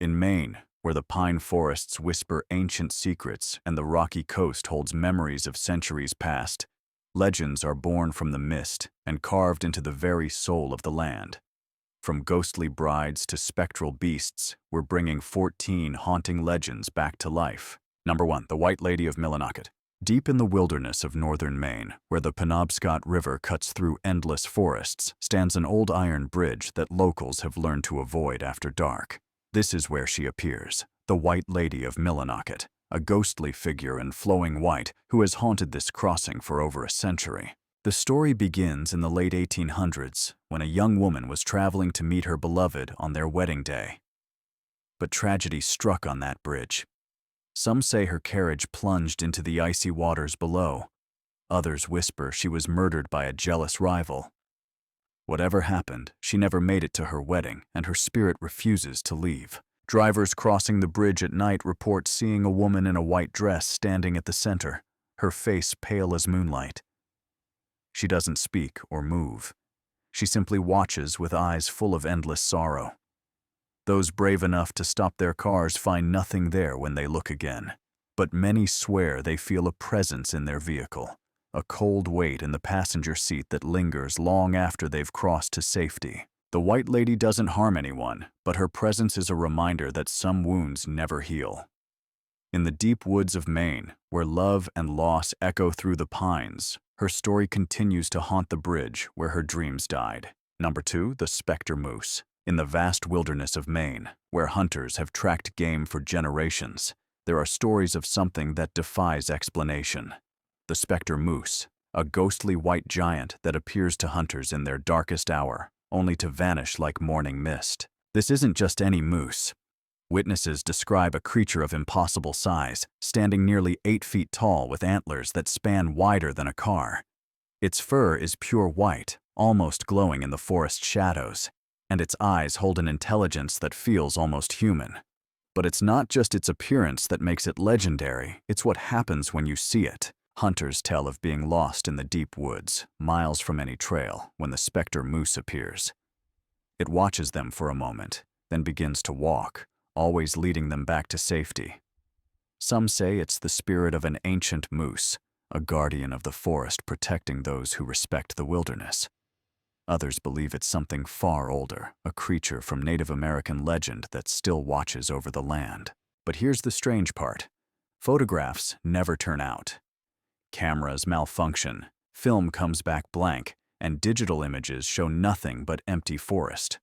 In Maine, where the pine forests whisper ancient secrets and the rocky coast holds memories of centuries past, legends are born from the mist and carved into the very soul of the land. From ghostly brides to spectral beasts, we're bringing 14 haunting legends back to life. Number 1. The White Lady of Millinocket. Deep in the wilderness of northern Maine, where the Penobscot River cuts through endless forests, stands an old iron bridge that locals have learned to avoid after dark. This is where she appears, the White Lady of Millinocket, a ghostly figure in flowing white who has haunted this crossing for over a century. The story begins in the late 1800s, when a young woman was traveling to meet her beloved on their wedding day. But tragedy struck on that bridge. Some say her carriage plunged into the icy waters below. Others whisper she was murdered by a jealous rival. Whatever happened, she never made it to her wedding, and her spirit refuses to leave. Drivers crossing the bridge at night report seeing a woman in a white dress standing at the center, her face pale as moonlight. She doesn't speak or move. She simply watches with eyes full of endless sorrow. Those brave enough to stop their cars find nothing there when they look again. But many swear they feel a presence in their vehicle, a cold weight in the passenger seat that lingers long after they've crossed to safety. The White Lady doesn't harm anyone, but her presence is a reminder that some wounds never heal. In the deep woods of Maine, where love and loss echo through the pines, her story continues to haunt the bridge where her dreams died. Number 2. The Spectre Moose. In the vast wilderness of Maine, where hunters have tracked game for generations, there are stories of something that defies explanation. The Spectre Moose, a ghostly white giant that appears to hunters in their darkest hour, only to vanish like morning mist. This isn't just any moose. Witnesses describe a creature of impossible size, standing nearly 8 feet tall with antlers that span wider than a car. Its fur is pure white, almost glowing in the forest shadows, and its eyes hold an intelligence that feels almost human. But it's not just its appearance that makes it legendary, it's what happens when you see it. Hunters tell of being lost in the deep woods, miles from any trail, when the Spectre Moose appears. It watches them for a moment, then begins to walk, always leading them back to safety. Some say it's the spirit of an ancient moose, a guardian of the forest protecting those who respect the wilderness. Others believe it's something far older, a creature from Native American legend that still watches over the land. But here's the strange part. Photographs never turn out. Cameras malfunction, film comes back blank, and digital images show nothing but empty forest.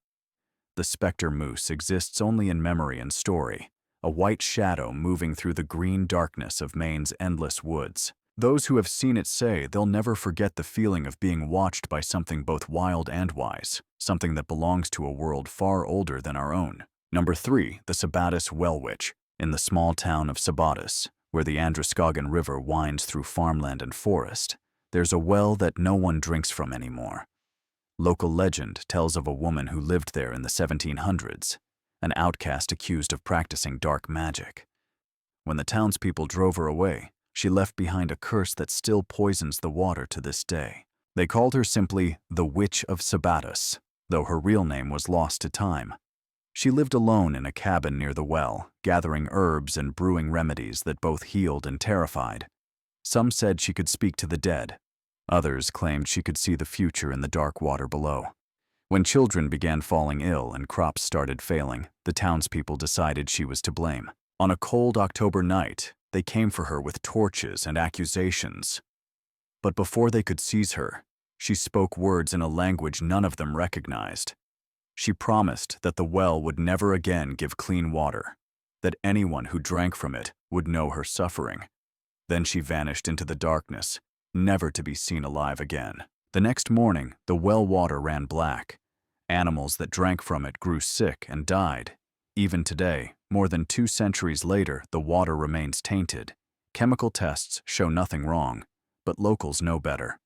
The Spectre Moose exists only in memory and story, a white shadow moving through the green darkness of Maine's endless woods. Those who have seen it say they'll never forget the feeling of being watched by something both wild and wise, something that belongs to a world far older than our own. Number 3. The Sabatis Wellwitch. In the small town of Sabatis, where the Androscoggin River winds through farmland and forest, there's a well that no one drinks from anymore. Local legend tells of a woman who lived there in the 1700s, an outcast accused of practicing dark magic. When the townspeople drove her away, she left behind a curse that still poisons the water to this day. They called her simply the Witch of Sabatis, though her real name was lost to time. She lived alone in a cabin near the well, gathering herbs and brewing remedies that both healed and terrified. Some said she could speak to the dead. Others claimed she could see the future in the dark water below. When children began falling ill and crops started failing, the townspeople decided she was to blame. On a cold October night, they came for her with torches and accusations. But before they could seize her, she spoke words in a language none of them recognized. She promised that the well would never again give clean water, that anyone who drank from it would know her suffering. Then she vanished into the darkness, never to be seen alive again. The next morning, the well water ran black. Animals that drank from it grew sick and died. Even today, more than 2 centuries later, the water remains tainted. Chemical tests show nothing wrong, but locals know better.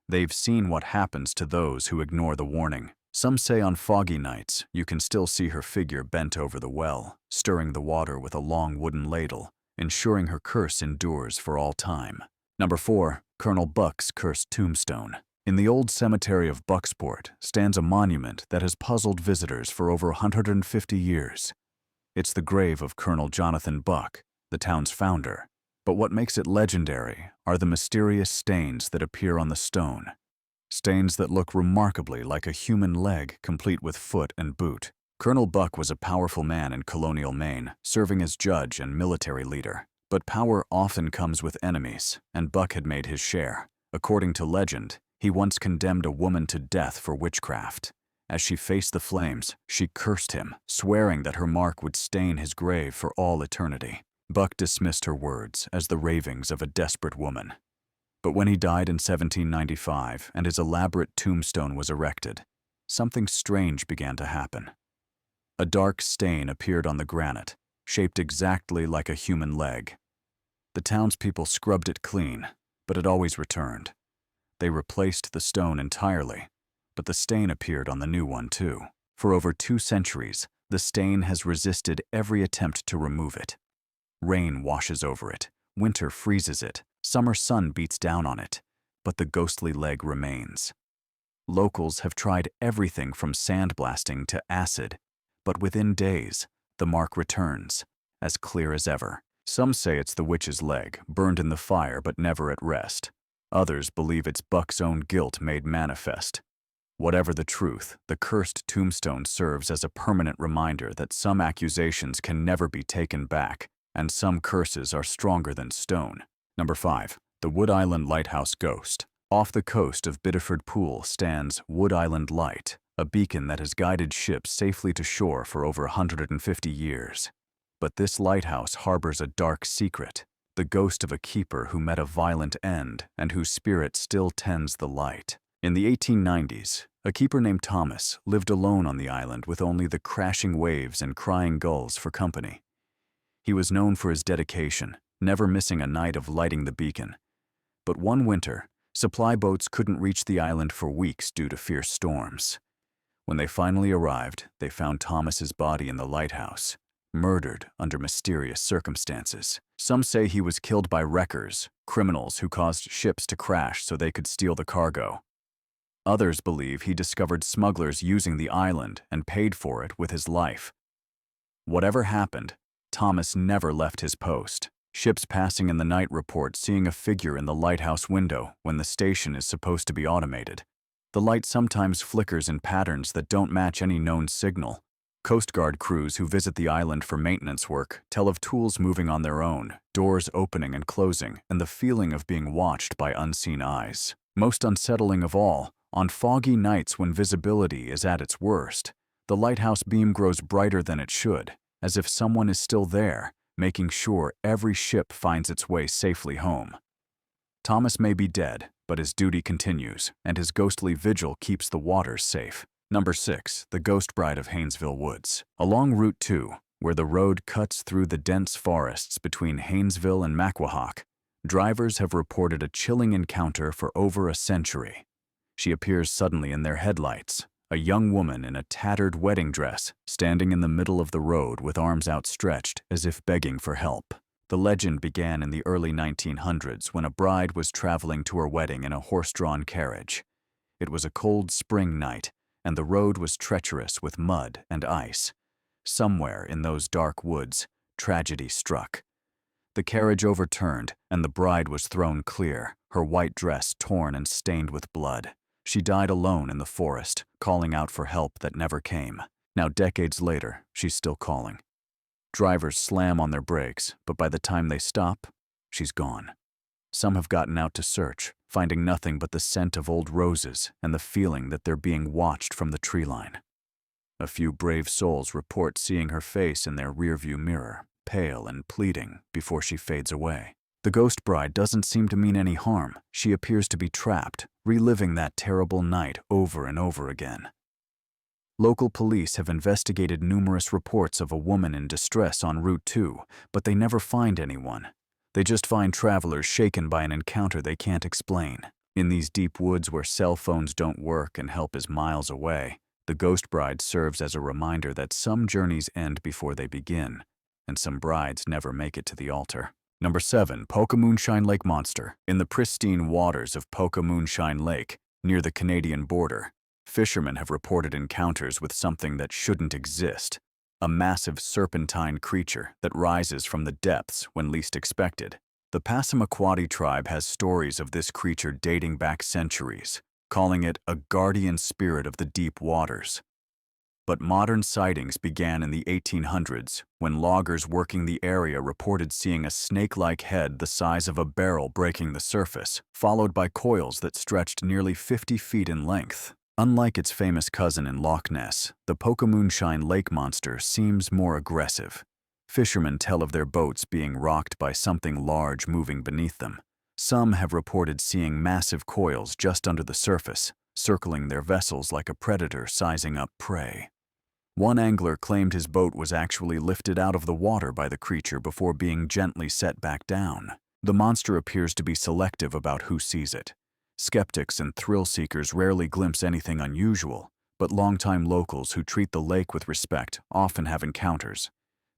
They've seen what happens to those who ignore the warning. Some say on foggy nights, you can still see her figure bent over the well, stirring the water with a long wooden ladle, ensuring her curse endures for all time. Number 4. Colonel Buck's Cursed Tombstone. In the old cemetery of Bucksport stands a monument that has puzzled visitors for over 150 years. It's the grave of Colonel Jonathan Buck, the town's founder. But what makes it legendary are the mysterious stains that appear on the stone. Stains that look remarkably like a human leg, complete with foot and boot. Colonel Buck was a powerful man in colonial Maine, serving as judge and military leader. But power often comes with enemies, and Buck had made his share. According to legend, he once condemned a woman to death for witchcraft. As she faced the flames, she cursed him, swearing that her mark would stain his grave for all eternity. Buck dismissed her words as the ravings of a desperate woman. But when he died in 1795 and his elaborate tombstone was erected, something strange began to happen. A dark stain appeared on the granite, shaped exactly like a human leg. The townspeople scrubbed it clean, but it always returned. They replaced the stone entirely, but the stain appeared on the new one too. For over 2 centuries, the stain has resisted every attempt to remove it. Rain washes over it, winter freezes it, summer sun beats down on it, but the ghostly leg remains. Locals have tried everything from sandblasting to acid, but within days, the mark returns, as clear as ever. Some say it's the witch's leg, burned in the fire but never at rest. Others believe it's Buck's own guilt made manifest. Whatever the truth, the cursed tombstone serves as a permanent reminder that some accusations can never be taken back, and some curses are stronger than stone. Number 5. The Wood Island Lighthouse Ghost. Off the coast of Biddeford Pool stands Wood Island Light, a beacon that has guided ships safely to shore for over 150 years. But this lighthouse harbors a dark secret, the ghost of a keeper who met a violent end and whose spirit still tends the light. In the 1890s, a keeper named Thomas lived alone on the island with only the crashing waves and crying gulls for company. He was known for his dedication, never missing a night of lighting the beacon. But one winter, supply boats couldn't reach the island for weeks due to fierce storms. When they finally arrived, they found Thomas's body in the lighthouse, murdered under mysterious circumstances. Some say he was killed by wreckers, criminals who caused ships to crash so they could steal the cargo. Others believe he discovered smugglers using the island and paid for it with his life. Whatever happened, Thomas never left his post. Ships passing in the night report seeing a figure in the lighthouse window when the station is supposed to be automated. The light sometimes flickers in patterns that don't match any known signal. Coast Guard crews who visit the island for maintenance work tell of tools moving on their own, doors opening and closing, and the feeling of being watched by unseen eyes. Most unsettling of all, on foggy nights when visibility is at its worst, the lighthouse beam grows brighter than it should, as if someone is still there, making sure every ship finds its way safely home. Thomas may be dead, but his duty continues, and his ghostly vigil keeps the waters safe. Number 6. The Ghost Bride of Haynesville Woods. Along Route 2, where the road cuts through the dense forests between Haynesville and Macwahock, drivers have reported a chilling encounter for over a century. She appears suddenly in their headlights, a young woman in a tattered wedding dress, standing in the middle of the road with arms outstretched as if begging for help. The legend began in the early 1900s when a bride was traveling to her wedding in a horse-drawn carriage. It was a cold spring night, and the road was treacherous with mud and ice. Somewhere in those dark woods, tragedy struck. The carriage overturned, and the bride was thrown clear, her white dress torn and stained with blood. She died alone in the forest, calling out for help that never came. Now, decades later, she's still calling. Drivers slam on their brakes, but by the time they stop, she's gone. Some have gotten out to search, finding nothing but the scent of old roses and the feeling that they're being watched from the tree line. A few brave souls report seeing her face in their rearview mirror, pale and pleading, before she fades away. The ghost bride doesn't seem to mean any harm. She appears to be trapped, reliving that terrible night over and over again. Local police have investigated numerous reports of a woman in distress on Route 2, but they never find anyone. They just find travelers shaken by an encounter they can't explain. In these deep woods where cell phones don't work and help is miles away, the ghost bride serves as a reminder that some journeys end before they begin, and some brides never make it to the altar. Number 7. Polka Moonshine Lake Monster. In the pristine waters of Polka Moonshine Lake, near the Canadian border, fishermen have reported encounters with something that shouldn't exist. a massive serpentine creature that rises from the depths when least expected. The Passamaquoddy tribe has stories of this creature dating back centuries, calling it a guardian spirit of the deep waters. But modern sightings began in the 1800s when loggers working the area reported seeing a snake-like head the size of a barrel breaking the surface, followed by coils that stretched nearly 50 feet in length. Unlike its famous cousin in Loch Ness, the Pocahmoonshine Lake monster seems more aggressive. Fishermen tell of their boats being rocked by something large moving beneath them. Some have reported seeing massive coils just under the surface, circling their vessels like a predator sizing up prey. One angler claimed his boat was actually lifted out of the water by the creature before being gently set back down. The monster appears to be selective about who sees it. Skeptics and thrill-seekers rarely glimpse anything unusual, but longtime locals who treat the lake with respect often have encounters.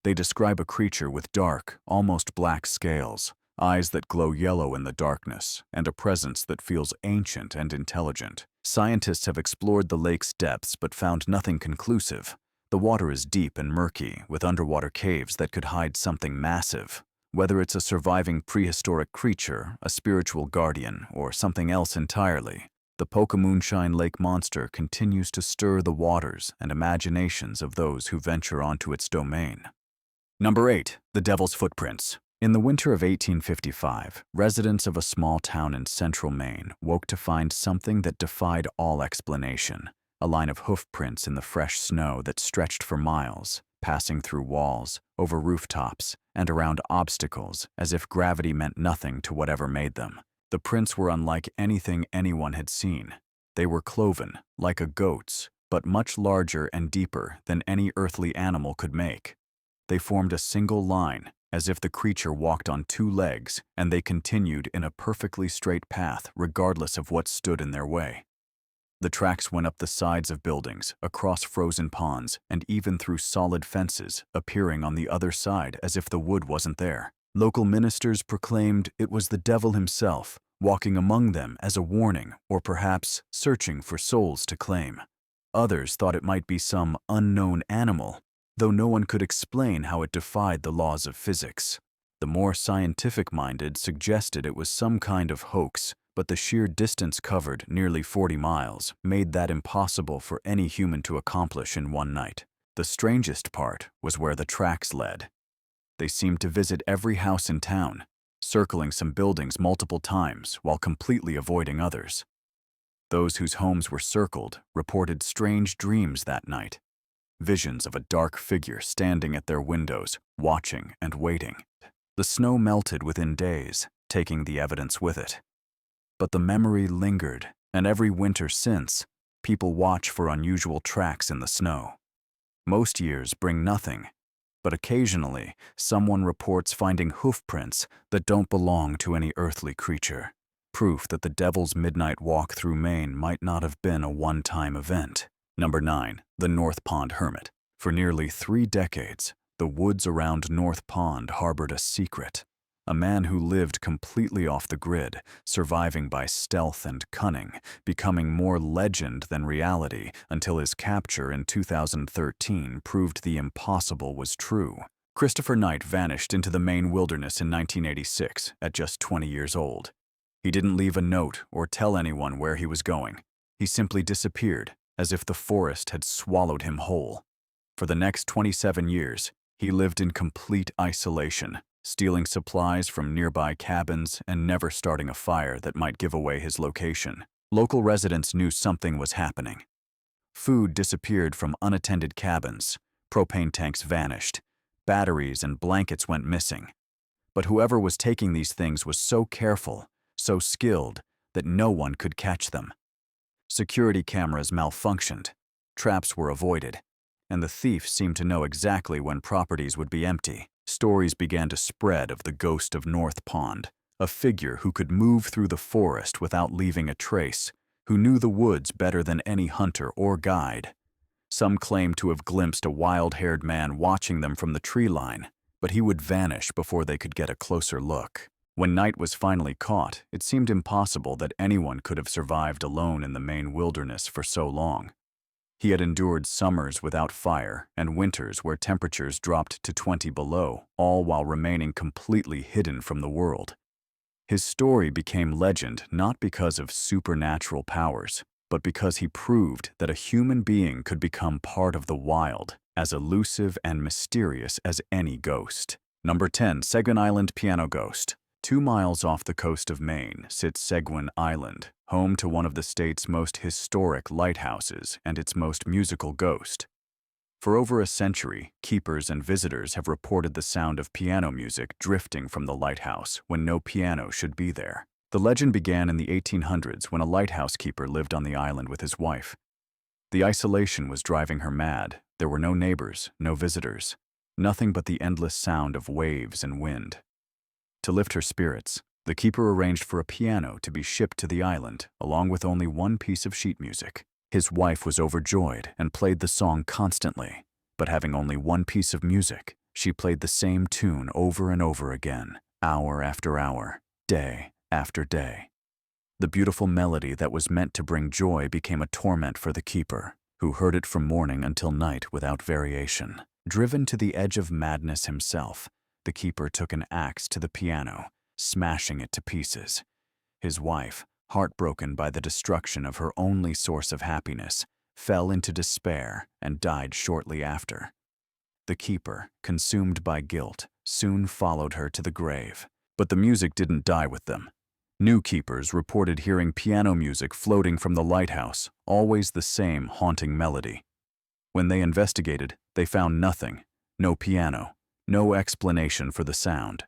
They describe a creature with dark, almost black scales, eyes that glow yellow in the darkness, and a presence that feels ancient and intelligent. Scientists have explored the lake's depths but found nothing conclusive. The water is deep and murky, with underwater caves that could hide something massive. Whether it's a surviving prehistoric creature, a spiritual guardian, or something else entirely, the Pocahmoonshine Lake monster continues to stir the waters and imaginations of those who venture onto its domain. Number 8. The Devil's Footprints. In the winter of 1855, residents of a small town in central Maine woke to find something that defied all explanation. A line of hoof prints in the fresh snow that stretched for miles, passing through walls, over rooftops, and around obstacles as if gravity meant nothing to whatever made them. The prints were unlike anything anyone had seen. They were cloven, like a goat's, but much larger and deeper than any earthly animal could make. They formed a single line, as if the creature walked on two legs, and they continued in a perfectly straight path regardless of what stood in their way. The tracks went up the sides of buildings, across frozen ponds, and even through solid fences, appearing on the other side as if the wood wasn't there. Local ministers proclaimed it was the devil himself, walking among them as a warning or perhaps searching for souls to claim. Others thought it might be some unknown animal, though no one could explain how it defied the laws of physics. The more scientific-minded suggested it was some kind of hoax, but the sheer distance covered, nearly 40 miles, made that impossible for any human to accomplish in one night. The strangest part was where the tracks led. They seemed to visit every house in town, circling some buildings multiple times while completely avoiding others. Those whose homes were circled reported strange dreams that night. Visions of a dark figure standing at their windows, watching and waiting. The snow melted within days, taking the evidence with it. But the memory lingered, and every winter since, people watch for unusual tracks in the snow. Most years bring nothing, but occasionally someone reports finding hoof prints that don't belong to any earthly creature. Proof that the Devil's Midnight Walk through Maine might not have been a one-time event. Number 9. The North Pond Hermit. For nearly 3 decades, the woods around North Pond harbored a secret. A man who lived completely off the grid, surviving by stealth and cunning, becoming more legend than reality until his capture in 2013 proved the impossible was true. Christopher Knight vanished into the Maine wilderness in 1986 at just 20 years old. He didn't leave a note or tell anyone where he was going. He simply disappeared, as if the forest had swallowed him whole. For the next 27 years, he lived in complete isolation, stealing supplies from nearby cabins and never starting a fire that might give away his location. Local residents knew something was happening. Food disappeared from unattended cabins, propane tanks vanished, batteries and blankets went missing. But whoever was taking these things was so careful, so skilled, that no one could catch them. Security cameras malfunctioned, traps were avoided, and the thief seemed to know exactly when properties would be empty. Stories began to spread of the ghost of North Pond, a figure who could move through the forest without leaving a trace, who knew the woods better than any hunter or guide. Some claimed to have glimpsed a wild-haired man watching them from the tree line, but he would vanish before they could get a closer look. When Knight was finally caught, it seemed impossible that anyone could have survived alone in the Maine wilderness for so long. He had endured summers without fire and winters where temperatures dropped to 20 below, all while remaining completely hidden from the world. His story became legend not because of supernatural powers, but because he proved that a human being could become part of the wild, as elusive and mysterious as any ghost. Number 10. Seguin Island Piano Ghost. 2 miles off the coast of Maine sits Seguin Island, home to one of the state's most historic lighthouses and its most musical ghost. For over a century, keepers and visitors have reported the sound of piano music drifting from the lighthouse when no piano should be there. The legend began in the 1800s when a lighthouse keeper lived on the island with his wife. The isolation was driving her mad. There were no neighbors, no visitors, nothing but the endless sound of waves and wind. To lift her spirits, the keeper arranged for a piano to be shipped to the island, along with only one piece of sheet music. His wife was overjoyed and played the song constantly, but having only one piece of music, she played the same tune over and over again, hour after hour, day after day. The beautiful melody that was meant to bring joy became a torment for the keeper, who heard it from morning until night without variation. Driven to the edge of madness himself, the keeper took an axe to the piano, smashing it to pieces. His wife, heartbroken by the destruction of her only source of happiness, fell into despair and died shortly after. The keeper, consumed by guilt, soon followed her to the grave. But the music didn't die with them. New keepers reported hearing piano music floating from the lighthouse, always the same haunting melody. When they investigated, they found nothing, no piano, no explanation for the sound.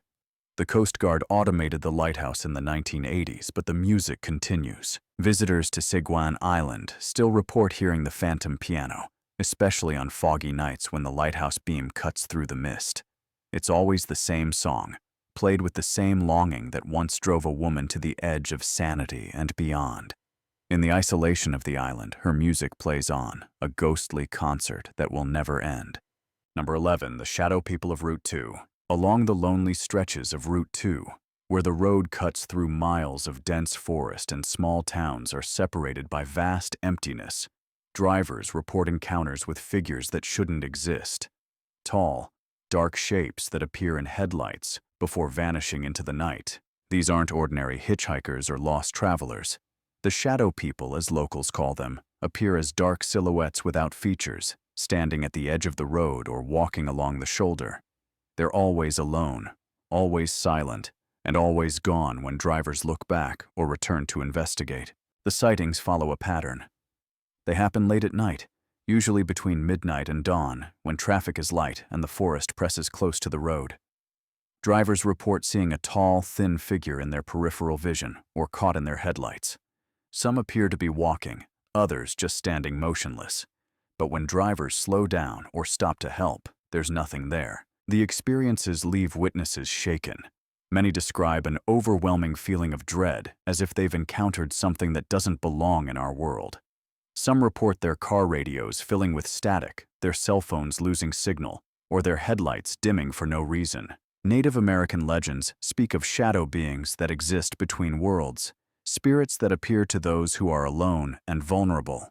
The Coast Guard automated the lighthouse in the 1980s, but the music continues. Visitors to Seguin Island still report hearing the phantom piano, especially on foggy nights when the lighthouse beam cuts through the mist. It's always the same song, played with the same longing that once drove a woman to the edge of sanity and beyond. In the isolation of the island, her music plays on, a ghostly concert that will never end. Number 11. The Shadow People of Route 2. Along the lonely stretches of Route 2, where the road cuts through miles of dense forest and small towns are separated by vast emptiness, drivers report encounters with figures that shouldn't exist. Tall, dark shapes that appear in headlights before vanishing into the night. These aren't ordinary hitchhikers or lost travelers. The shadow people, as locals call them, appear as dark silhouettes without features, standing at the edge of the road or walking along the shoulder. They're always alone, always silent, and always gone when drivers look back or return to investigate. The sightings follow a pattern. They happen late at night, usually between midnight and dawn, when traffic is light and the forest presses close to the road. Drivers report seeing a tall, thin figure in their peripheral vision or caught in their headlights. Some appear to be walking, others just standing motionless. But when drivers slow down or stop to help, there's nothing there. The experiences leave witnesses shaken. Many describe an overwhelming feeling of dread, as if they've encountered something that doesn't belong in our world. Some report their car radios filling with static, their cell phones losing signal, or their headlights dimming for no reason. Native American legends speak of shadow beings that exist between worlds, spirits that appear to those who are alone and vulnerable.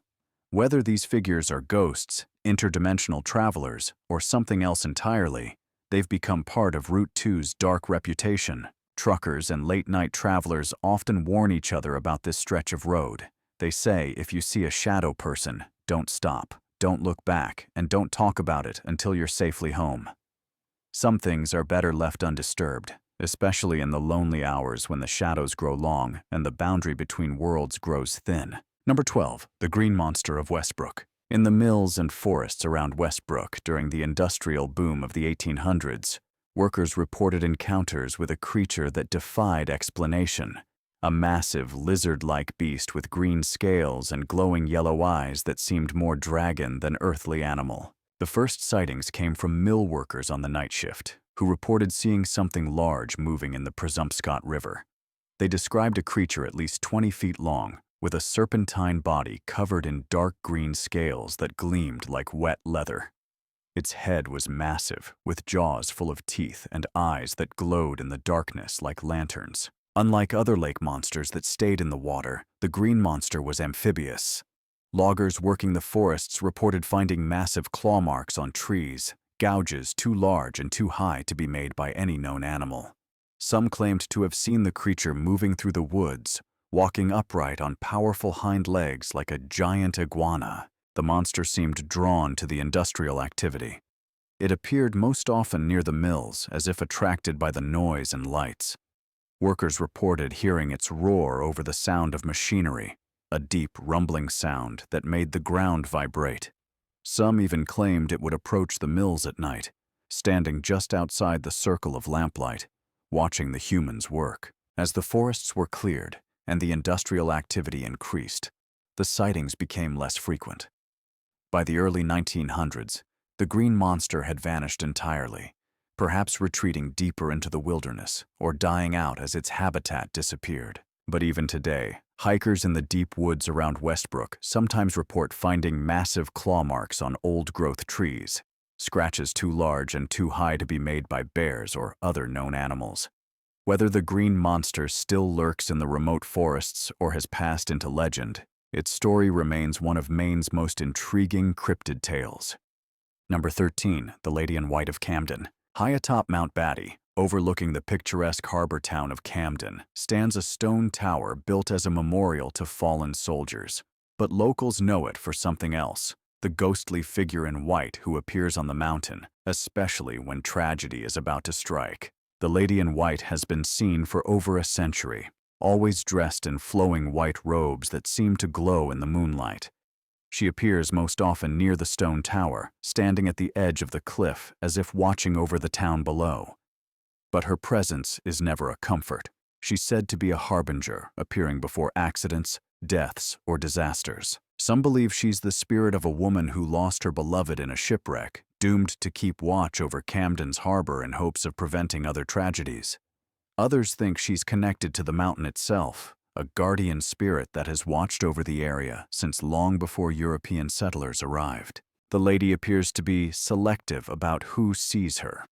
Whether these figures are ghosts, interdimensional travelers, or something else entirely, they've become part of Route 2's dark reputation. Truckers and late-night travelers often warn each other about this stretch of road. They say if you see a shadow person, don't stop, don't look back, and don't talk about it until you're safely home. Some things are better left undisturbed, especially in the lonely hours when the shadows grow long and the boundary between worlds grows thin. Number 12. The Green Monster of Westbrook. In the mills and forests around Westbrook during the industrial boom of the 1800s, workers reported encounters with a creature that defied explanation. A massive lizard-like beast with green scales and glowing yellow eyes that seemed more dragon than earthly animal. The first sightings came from mill workers on the night shift, who reported seeing something large moving in the Presumpscot River. They described a creature at least 20 feet long, with a serpentine body covered in dark green scales that gleamed like wet leather. Its head was massive, with jaws full of teeth and eyes that glowed in the darkness like lanterns. Unlike other lake monsters that stayed in the water, the green monster was amphibious. Loggers working the forests reported finding massive claw marks on trees, gouges too large and too high to be made by any known animal. Some claimed to have seen the creature moving through the woods, walking upright on powerful hind legs like a giant iguana. The monster seemed drawn to the industrial activity. It appeared most often near the mills, as if attracted by the noise and lights. Workers reported hearing its roar over the sound of machinery, a deep, rumbling sound that made the ground vibrate. Some even claimed it would approach the mills at night, standing just outside the circle of lamplight, watching the humans work. As the forests were cleared and the industrial activity increased, the sightings became less frequent. By the early 1900s, the green monster had vanished entirely, perhaps retreating deeper into the wilderness or dying out as its habitat disappeared. But even today, hikers in the deep woods around Westbrook sometimes report finding massive claw marks on old-growth trees, scratches too large and too high to be made by bears or other known animals. Whether the green monster still lurks in the remote forests or has passed into legend, its story remains one of Maine's most intriguing cryptid tales. Number 13, the Lady in White of Camden. High atop Mount Batty, overlooking the picturesque harbor town of Camden, stands a stone tower built as a memorial to fallen soldiers. But locals know it for something else: the ghostly figure in white who appears on the mountain, especially when tragedy is about to strike. The Lady in White has been seen for over a century, always dressed in flowing white robes that seem to glow in the moonlight. She appears most often near the stone tower, standing at the edge of the cliff as if watching over the town below. But her presence is never a comfort. She's said to be a harbinger, appearing before accidents, deaths, or disasters. Some believe she's the spirit of a woman who lost her beloved in a shipwreck, doomed to keep watch over Camden's harbor in hopes of preventing other tragedies. Others think she's connected to the mountain itself, a guardian spirit that has watched over the area since long before European settlers arrived. The lady appears to be selective about who sees her.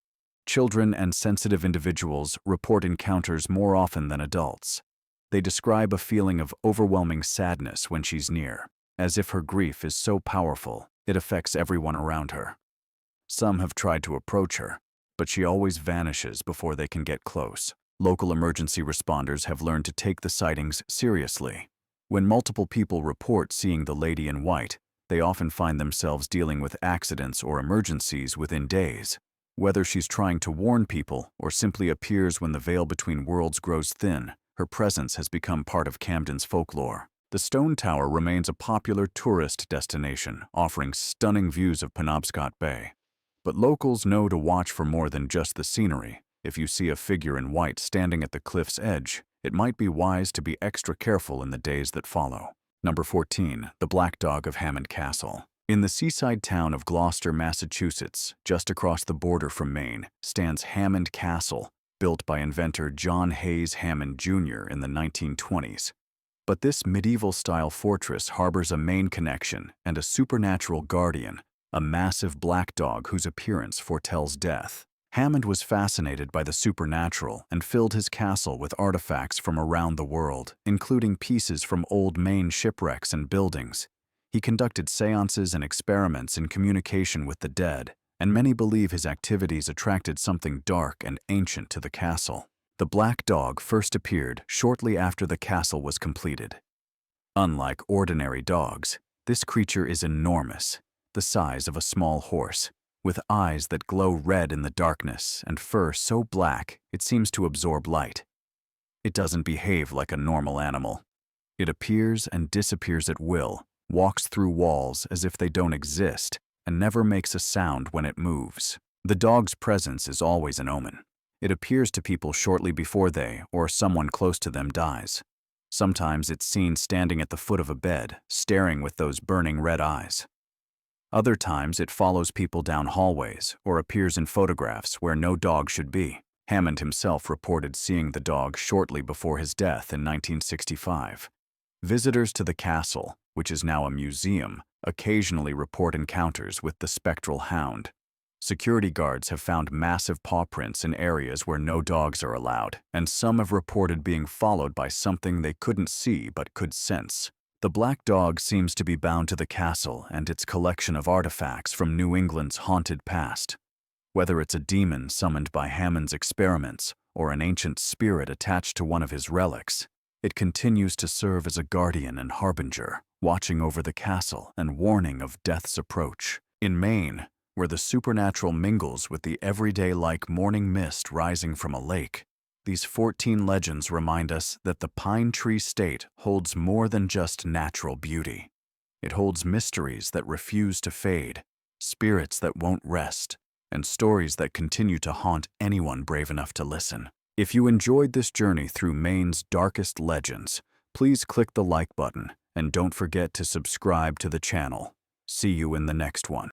Children and sensitive individuals report encounters more often than adults. They describe a feeling of overwhelming sadness when she's near, as if her grief is so powerful it affects everyone around her. Some have tried to approach her, but she always vanishes before they can get close. Local emergency responders have learned to take the sightings seriously. When multiple people report seeing the Lady in White, they often find themselves dealing with accidents or emergencies within days. Whether she's trying to warn people or simply appears when the veil between worlds grows thin, her presence has become part of Camden's folklore. The stone tower remains a popular tourist destination, offering stunning views of Penobscot Bay. But locals know to watch for more than just the scenery. If you see a figure in white standing at the cliff's edge, it might be wise to be extra careful in the days that follow. Number 14, the Black Dog of Hammond Castle. In the seaside town of Gloucester, Massachusetts, just across the border from Maine, stands Hammond Castle, built by inventor John Hayes Hammond Jr. in the 1920s. But this medieval-style fortress harbors a Maine connection and a supernatural guardian, a massive black dog whose appearance foretells death. Hammond was fascinated by the supernatural and filled his castle with artifacts from around the world, including pieces from old Maine shipwrecks and buildings. He conducted seances and experiments in communication with the dead, and many believe his activities attracted something dark and ancient to the castle. The black dog first appeared shortly after the castle was completed. Unlike ordinary dogs, this creature is enormous, the size of a small horse, with eyes that glow red in the darkness and fur so black it seems to absorb light. It doesn't behave like a normal animal. It appears and disappears at will, walks through walls as if they don't exist, and never makes a sound when it moves. The dog's presence is always an omen. It appears to people shortly before they or someone close to them dies. Sometimes it's seen standing at the foot of a bed, staring with those burning red eyes. Other times it follows people down hallways or appears in photographs where no dog should be. Hammond himself reported seeing the dog shortly before his death in 1965. Visitors to the castle, which is now a museum, occasionally report encounters with the spectral hound. Security guards have found massive paw prints in areas where no dogs are allowed, and some have reported being followed by something they couldn't see but could sense. The black dog seems to be bound to the castle and its collection of artifacts from New England's haunted past. Whether it's a demon summoned by Hammond's experiments or an ancient spirit attached to one of his relics, it continues to serve as a guardian and harbinger, watching over the castle and warning of death's approach. In Maine, where the supernatural mingles with the everyday like morning mist rising from a lake, these 14 legends remind us that the Pine Tree State holds more than just natural beauty. It holds mysteries that refuse to fade, spirits that won't rest, and stories that continue to haunt anyone brave enough to listen. If you enjoyed this journey through Maine's darkest legends, please click the like button and don't forget to subscribe to the channel. See you in the next one.